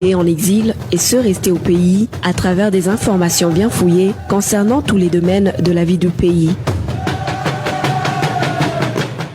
en exil et ceux restés au pays à travers des informations bien fouillées concernant tous les domaines de la vie du pays.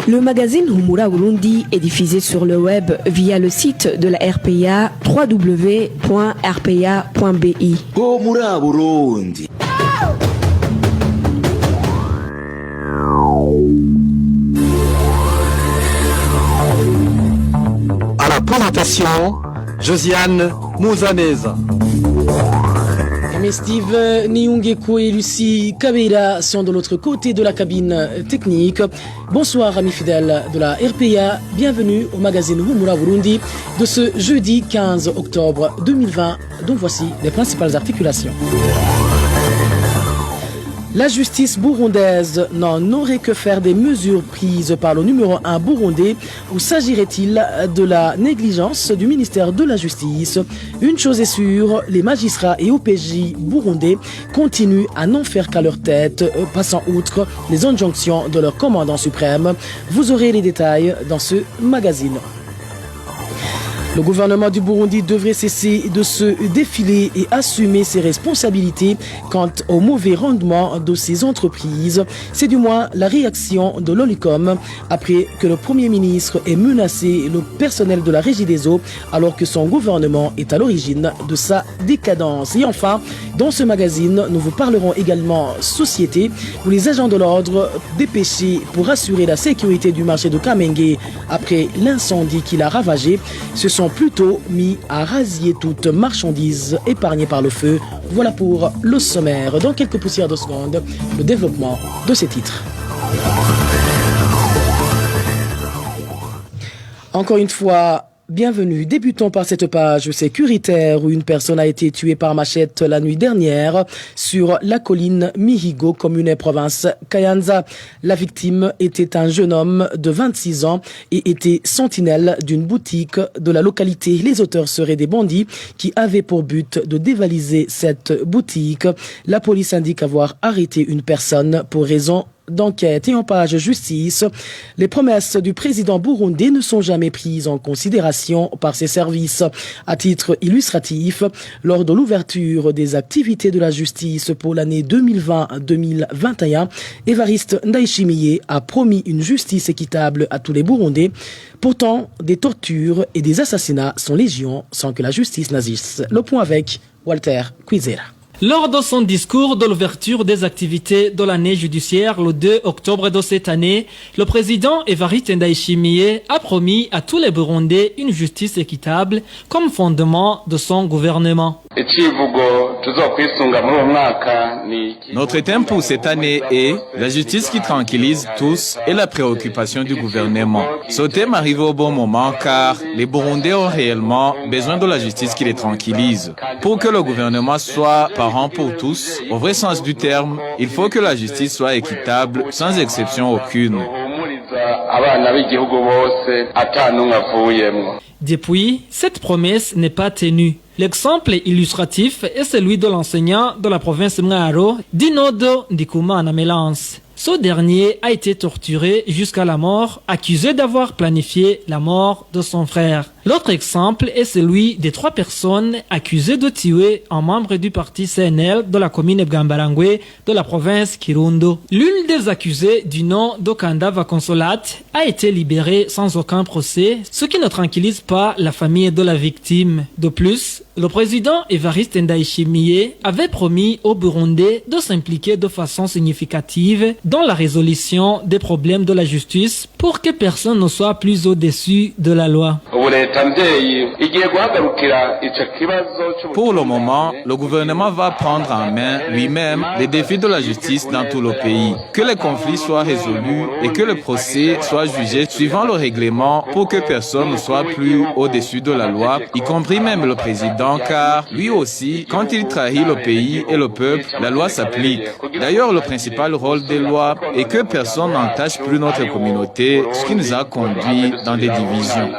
Le magazine Humura Burundi est diffusé sur le web via le site de la RPA www.rpa.bi. Humura Burundi. À la présentation, Josiane Mouzaneza. Steve Niungeko et Lucie Kabira sont de l'autre côté de la cabine technique. Bonsoir amis fidèles de la RPA, bienvenue au magazine Humura Burundi de ce jeudi 15 octobre 2020, dont voici les principales articulations. La justice burundaise n'en aurait que faire des mesures prises par le numéro 1 burundais ou s'agirait-il de la négligence du ministère de la Justice? Une chose est sûre, les magistrats et OPJ burundais continuent à n'en faire qu'à leur tête, passant outre les injonctions de leur commandant suprême. Vous aurez les détails dans ce magazine. Le gouvernement du Burundi devrait cesser de se défiler et assumer ses responsabilités quant au mauvais rendement de ses entreprises. C'est du moins la réaction de l'Olicom après que le Premier ministre ait menacé le personnel de la Régie des eaux alors que son gouvernement est à l'origine de sa décadence. Et enfin, dans ce magazine, nous vous parlerons également société où les agents de l'ordre dépêchés pour assurer la sécurité du marché de Kamenge après l'incendie qu'il a ravagé se sont plutôt mis à rasier toute marchandise épargnée par le feu. Voilà pour le sommaire. Dans quelques poussières de secondes, le développement de ces titres. Encore une fois, bienvenue. Débutons par cette page sécuritaire où une personne a été tuée par machette la nuit dernière sur la colline Mihigo, commune et province Kayanza. La victime était un jeune homme de 26 ans et était sentinelle d'une boutique de la localité. Les auteurs seraient des bandits qui avaient pour but de dévaliser cette boutique. La police indique avoir arrêté une personne pour raison d'enquête. Et en page justice, les promesses du président burundais ne sont jamais prises en considération par ses services. À titre illustratif, lors de l'ouverture des activités de la justice pour l'année 2020-2021, Évariste Ndayishimiye a promis une justice équitable à tous les Burundais. Pourtant, des tortures et des assassinats sont légion sans que la justice n'agisse. Le point avec Walter Kwizera. Lors de son discours de l'ouverture des activités de l'année judiciaire le 2 octobre de cette année, le président Évariste Ndayishimiye a promis à tous les Burundais une justice équitable comme fondement de son gouvernement. Notre thème pour cette année est la justice qui tranquillise tous et la préoccupation du gouvernement. Ce thème arrive au bon moment car les Burundais ont réellement besoin de la justice qui les tranquillise. Pour que le gouvernement soit parent pour tous, au vrai sens du terme, il faut que la justice soit équitable sans exception aucune. Depuis, cette promesse n'est pas tenue. L'exemple illustratif est celui de l'enseignant de la province Mwaro, Dinodo Ndikumana Melance. Ce dernier a été torturé jusqu'à la mort, accusé d'avoir planifié la mort de son frère. L'autre exemple est celui des 3 personnes accusées de tuer un membre du parti CNL de la commune Bwambarangwe de la province Kirundo. L'une des accusées du nom d'Okanda Vakonsolat a été libérée sans aucun procès, ce qui ne tranquillise pas la famille de la victime. De plus, le président Évariste Ndayishimiye avait promis aux Burundais de s'impliquer de façon significative dans la résolution des problèmes de la justice pour que personne ne soit plus au-dessus de la loi. Pour le moment, le gouvernement va prendre en main lui-même les défis de la justice dans tout le pays. Que les conflits soient résolus et que le procès soit jugé suivant le règlement pour que personne ne soit plus au-dessus de la loi, y compris même le président, car lui aussi, quand il trahit le pays et le peuple, la loi s'applique. D'ailleurs, le principal rôle des lois est que personne n'entache plus notre communauté, ce qui nous a conduit dans des divisions.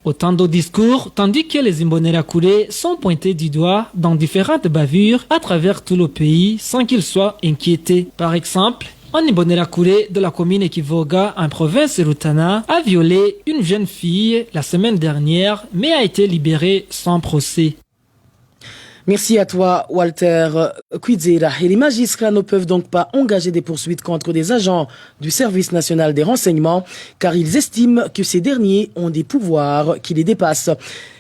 Autant de discours, tandis que les Imbonerakure sont pointés du doigt dans différentes bavures à travers tout le pays sans qu'ils soient inquiétés. Par exemple, Un Imbonerakure de la commune Kivoga en province Rutana a violé une jeune fille la semaine dernière mais a été libéré sans procès. Merci à toi, Walter Kwizera. Et les magistrats ne peuvent donc pas engager des poursuites contre des agents du Service national des renseignements car ils estiment que ces derniers ont des pouvoirs qui les dépassent.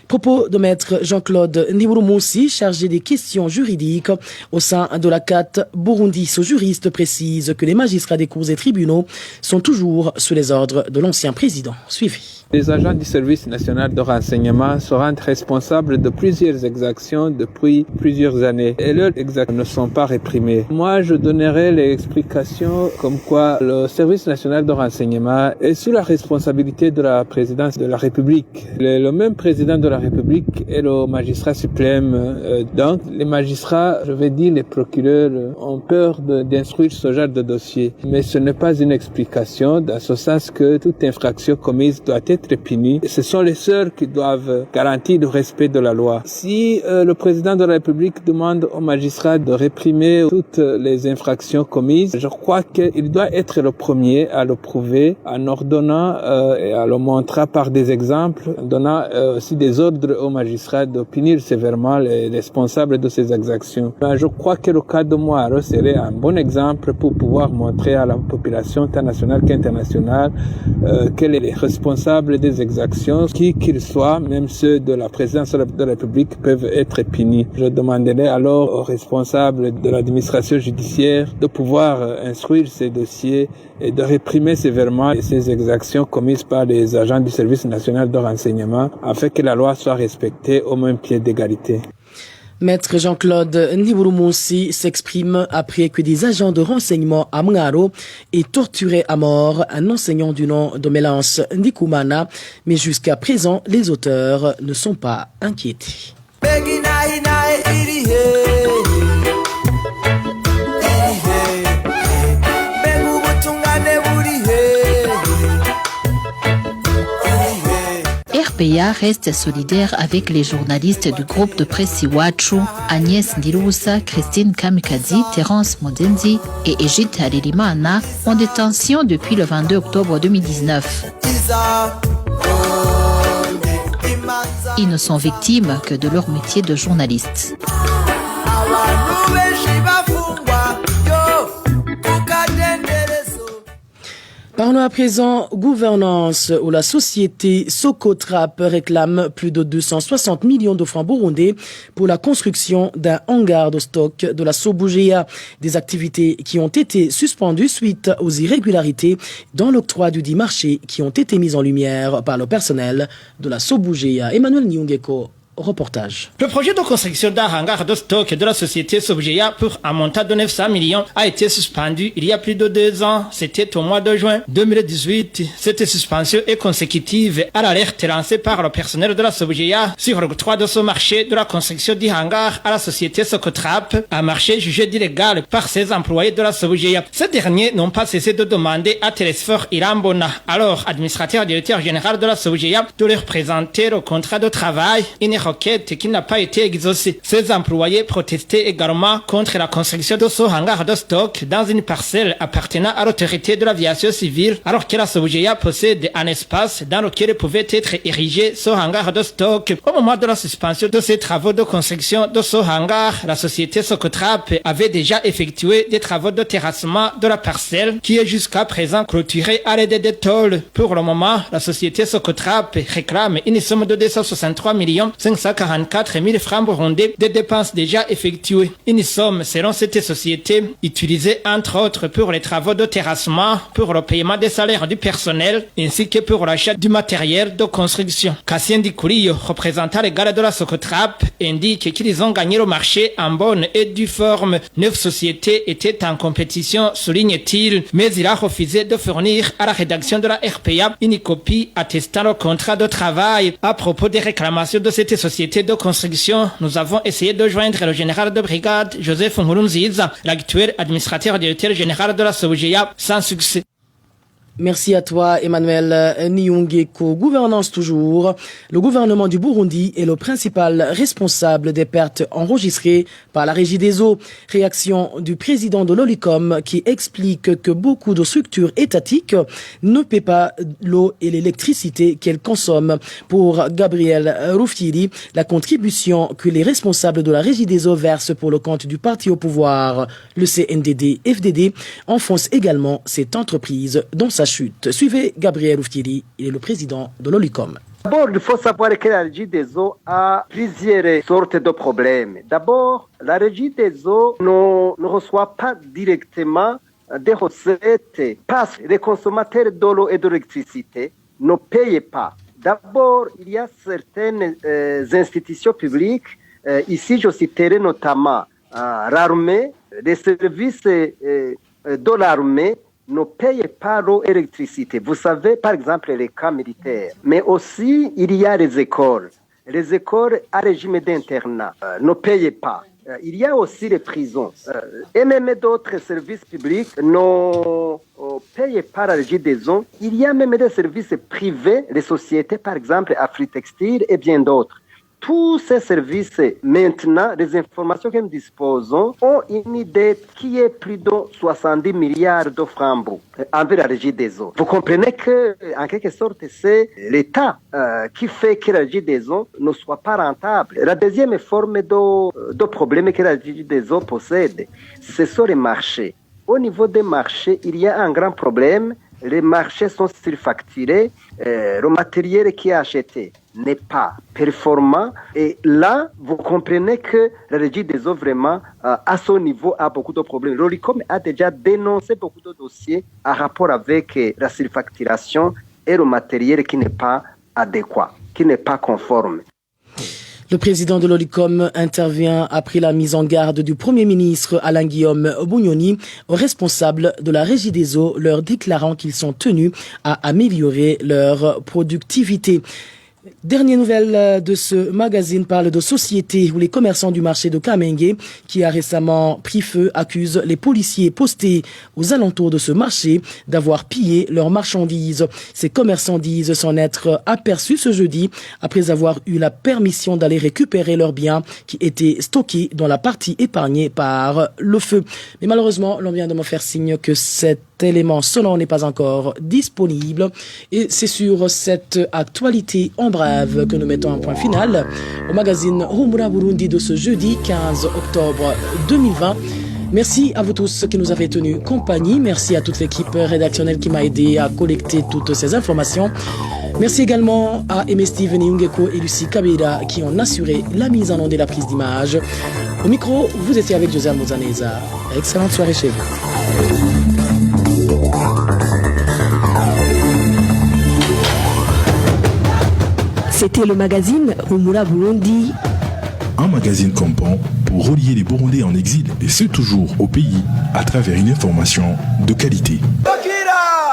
Propos de maître Jean-Claude Ndiburumunsi, chargé des questions juridiques au sein de la CAT Burundi. Ce juriste précise que les magistrats des cours et tribunaux sont toujours sous les ordres de l'ancien président. Suivez. Les agents du service national de renseignement se rendent responsables de plusieurs exactions depuis plusieurs années et leurs exactions ne sont pas réprimées. Moi, je donnerai l'explication comme quoi le service national de renseignement est sous la responsabilité de la présidence de la République. Le même président de la République est le magistrat suprême. Donc, les magistrats, je vais dire les procureurs, ont peur d'instruire ce genre de dossier. Mais ce n'est pas une explication dans ce sens que toute infraction commise doit être punie. Ce sont les sœurs qui doivent garantir le respect de la loi. Si le président de la République demande aux magistrats de réprimer toutes les infractions commises, je crois qu'il doit être le premier à le prouver en ordonnant et en le montrant par des exemples, en donnant aussi des ordres aux magistrats de punir sévèrement les responsables de ces exactions. Je crois que le cas de Moaro serait un bon exemple pour pouvoir montrer à la population tant nationale qu'internationale qu'elle est responsable des exactions, qui qu'ils soient, même ceux de la présidence de la République, peuvent être punis. Je demanderai alors aux responsables de l'administration judiciaire de pouvoir instruire ces dossiers et de réprimer sévèrement ces exactions commises par les agents du service national de renseignement afin que la loi soit respectée au même pied d'égalité. Maître Jean-Claude Ndiburumunsi s'exprime après que des agents de renseignement à Mngaro aient torturé à mort un enseignant du nom de Mélance Ndikumana, mais jusqu'à présent, les auteurs ne sont pas inquiétés. RPA reste solidaire avec les journalistes du groupe de presse Iwachu, Agnès Ndirusa, Christine Kamikazi, Terence Modenzi et Egide Harerimana, en détention depuis le 22 octobre 2019. Ils ne sont victimes que de leur métier de journaliste. Parlons à présent gouvernance où la société Socotrap réclame plus de 260 millions de francs burundais pour la construction d'un hangar de stock de la Sobugea. Des activités qui ont été suspendues suite aux irrégularités dans l'octroi du dit marché qui ont été mises en lumière par le personnel de la Sobugea. Emmanuel Nyungeko. Reportage. Le projet de construction d'un hangar de stock de la société Sobugea pour un montant de 900 millions a été suspendu il y a plus de 2 ans. C'était au mois de juin 2018. Cette suspension est consécutive à l'alerte lancée par le personnel de la Sobugea sur l'octroi de ce marché de la construction du hangar à la société Socotrap, un marché jugé illégal par ses employés de la Sobugea. Ces derniers n'ont pas cessé de demander à Télésphore Irambona, alors administrateur directeur général de la Sobugea, de leur présenter le contrat de travail, une requête qui n'a pas été exaucée. Ces employés protestaient également contre la construction de ce hangar de stock dans une parcelle appartenant à l'autorité de l'aviation civile, alors que la Sobugea possède un espace dans lequel pouvait être érigé ce hangar de stock. Au moment de la suspension de ces travaux de construction de ce hangar, la société Socotrap avait déjà effectué des travaux de terrassement de la parcelle qui est jusqu'à présent clôturée à l'aide des tôles. Pour le moment, la société Socotrap réclame une somme de 263 544 000 francs burundais de dépenses déjà effectuées. Une somme, selon cette société, utilisée entre autres pour les travaux de terrassement, pour le paiement des salaires du personnel, ainsi que pour l'achat du matériel de construction. Cassien Dikourio, représentant légal de la Socotrap, indique qu'ils ont gagné le marché en bonne et due forme. 9 sociétés étaient en compétition, souligne-t-il, mais il a refusé de fournir à la rédaction de la RPA une copie attestant le contrat de travail. À propos des réclamations de cette société de construction, nous avons essayé de joindre le général de brigade Joseph Nkurunziza, l'actuel administrateur directeur général de la Sobugea, sans succès. Merci à toi, Emmanuel Niungeko. Gouvernance toujours. Le gouvernement du Burundi est le principal responsable des pertes enregistrées par la Régie des eaux. Réaction du président de l'Olicom qui explique que beaucoup de structures étatiques ne paient pas l'eau et l'électricité qu'elles consomment. Pour Gabriel Rufyiri, la contribution que les responsables de la Régie des eaux versent pour le compte du parti au pouvoir, le CNDD-FDD, enfonce également cette entreprise dans sa chute. Suivez Gabriel Rufyiri, il est le président de l'Olicom. D'abord, il faut savoir que la Régie des eaux a plusieurs sortes de problèmes. D'abord, la Régie des eaux ne reçoit pas directement des recettes parce que les consommateurs d'eau et d'électricité ne payent pas. D'abord, il y a certaines institutions publiques, ici je citerai notamment l'armée, les services de l'armée ne payent pas l'eau et l'électricité. Vous savez, par exemple, les camps militaires. Mais aussi, il y a les écoles. Les écoles à régime d'internat ne payent pas. Il y a aussi les prisons. Et même d'autres services publics ne payent pas la Régie des eaux. Il y a même des services privés, les sociétés, par exemple, Afritextile et bien d'autres. Tous ces services, maintenant, les informations que nous disposons, ont une dette qui est plus de 70 milliards de francs envers la Régie des eaux. Vous comprenez que, en quelque sorte, c'est l'État qui fait que la Régie des eaux ne soit pas rentable. La deuxième forme de problème que la Régie des eaux possède, ce sont les marchés. Au niveau des marchés, il y a un grand problème. Les marchés sont surfacturés, le matériel qui est acheté n'est pas performant. Et là, vous comprenez que la Régie des eaux, vraiment, à son niveau, a beaucoup de problèmes. L'Olicom a déjà dénoncé beaucoup de dossiers en rapport avec la surfacturation et le matériel qui n'est pas adéquat, qui n'est pas conforme. Le président de l'Olicom intervient après la mise en garde du Premier ministre Alain-Guillaume Bunyoni aux responsables de la Régie des eaux, leur déclarant qu'ils sont tenus à améliorer leur productivité. Dernière nouvelle de ce magazine parle de société où les commerçants du marché de Kamenge, qui a récemment pris feu, accusent les policiers postés aux alentours de ce marché d'avoir pillé leurs marchandises. Ces commerçants disent s'en être aperçus ce jeudi après avoir eu la permission d'aller récupérer leurs biens qui étaient stockés dans la partie épargnée par le feu. Mais malheureusement, l'on vient de me faire signe que cet élément sonore n'est pas encore disponible et c'est sur cette actualité en brève que nous mettons un point final au magazine Humura Burundi de ce jeudi 15 octobre 2020. Merci à vous tous qui nous avez tenu compagnie. Merci à toute l'équipe rédactionnelle qui m'a aidé à collecter toutes ces informations. Merci également à Aimé Steve Niungeko et Lucie Kabeda qui ont assuré la mise en onde et la prise d'image. Au micro, vous étiez avec Josiane Mouzaneza. Excellente soirée chez vous. C'était le magazine Humura Burundi. Un magazine comprend pour relier les Burundais en exil et ceux toujours au pays à travers une information de qualité. Bakira